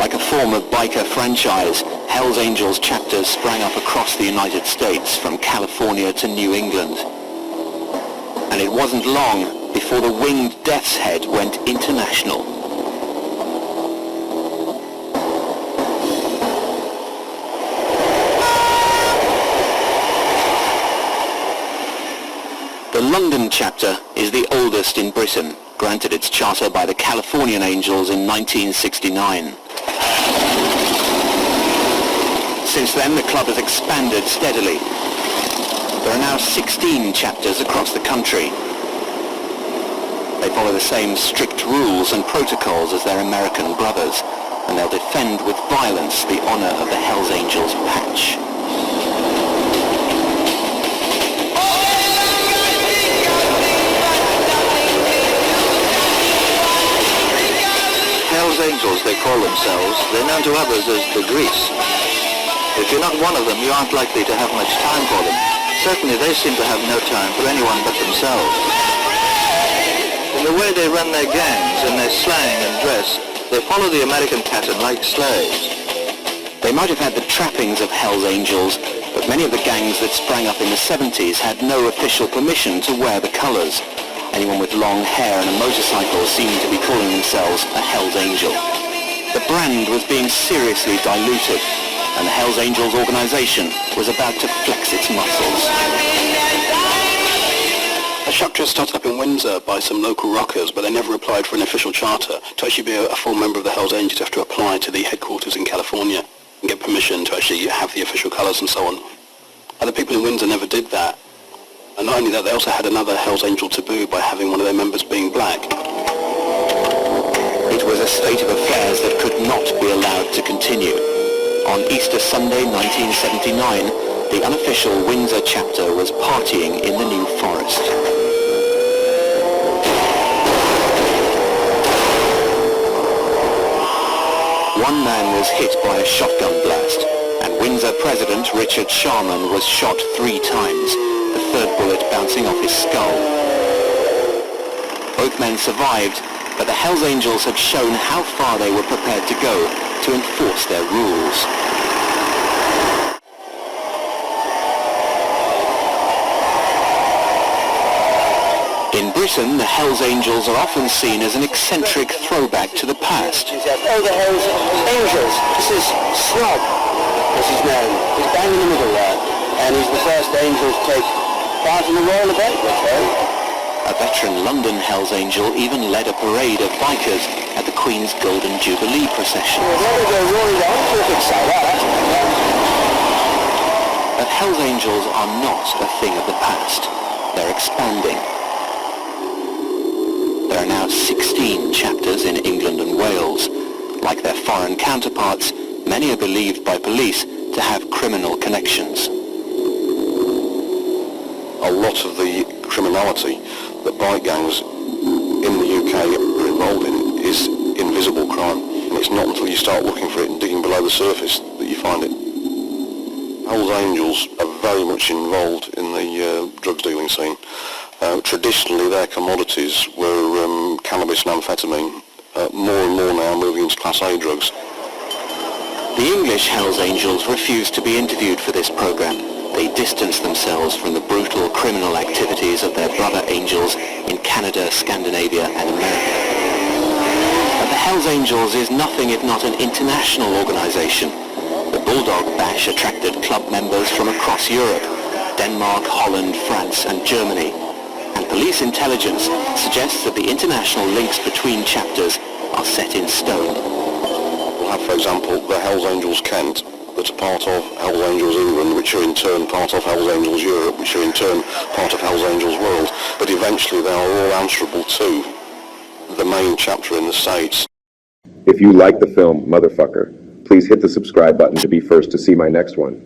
Like a form of biker franchise, Hells Angels chapters sprang up across the United States, from California to New England. And it wasn't long before the Winged Death's Head went international. The London chapter is the oldest in Britain, granted its charter by the Californian Angels in 1969. Since then, the club has expanded steadily. There are now 16 chapters across the country. They follow the same strict rules and protocols as their American brothers, and they'll defend with violence the honor of the Hells Angels patch. Hells Angels, they call themselves. They're known to others as the Grease. If you're not one of them, you aren't likely to have much time for them. Certainly they seem to have no time for anyone but themselves. In the way they run their gangs and their slang and dress, they follow the American pattern like slaves. They might have had the trappings of Hells Angels, but many of the gangs that sprang up in the 70s had no official permission to wear the colors. Anyone with long hair and a motorcycle seemed to be calling themselves a Hells Angel. The brand was being seriously diluted, and the Hells Angels organization was about to flex its muscles. A chapter started up in Windsor by some local rockers, but they never applied for an official charter. To actually be a full member of the Hells Angels, you have to apply to the headquarters in California and get permission to actually have the official colours and so on. Other people in Windsor never did that. And not only that, they also had another Hells Angel taboo by having one of their members being black. It was a state of affairs that could not be allowed to continue. On Easter Sunday 1979, the unofficial Windsor chapter was partying in the New Forest. One man was hit by a shotgun blast, and Windsor President Richard Sharman was shot 3 times, the third bullet bouncing off his skull. Both men survived, but the Hells Angels had shown how far they were prepared to go to enforce their rules. In Britain, the Hells Angels are often seen as an eccentric throwback to the past. Oh, the Hells Angels. This is Snog, as he's known. He's bang in the middle there, and he's the first angel to take part in the Royal event, A veteran London Hells Angel even led a parade of bikers at the Queen's Golden Jubilee procession. Well, there we go, roaring down. Perfect sight, that. But Hells Angels are not a thing of the past. They're expanding. There are now 16 chapters in England and Wales. Like their foreign counterparts, many are believed by police to have criminal connections. A lot of the criminality that bike gangs in the UK are involved in is invisible crime, and it's not until you start looking for it and digging below the surface that you find it. Hells Angels are very much involved in the drug dealing scene. Traditionally their commodities were cannabis and amphetamine, more and more now moving into Class A drugs. The English Hells Angels refused to be interviewed for this program. They distanced themselves from the brutal criminal activities of their brother angels in Canada, Scandinavia and America. But the Hells Angels is nothing if not an international organization. The Bulldog Bash attracted club members from across Europe, Denmark, Holland, France and Germany. And police intelligence suggests that the international links between chapters are set in stone. We'll have, for example, the Hells Angels Kent, that are part of Hells Angels England, which are in turn part of Hells Angels Europe, which are in turn part of Hells Angels World, but eventually they are all answerable to the main chapter in the States. If you like the film Motherfucker, please hit the subscribe button to be first to see my next one.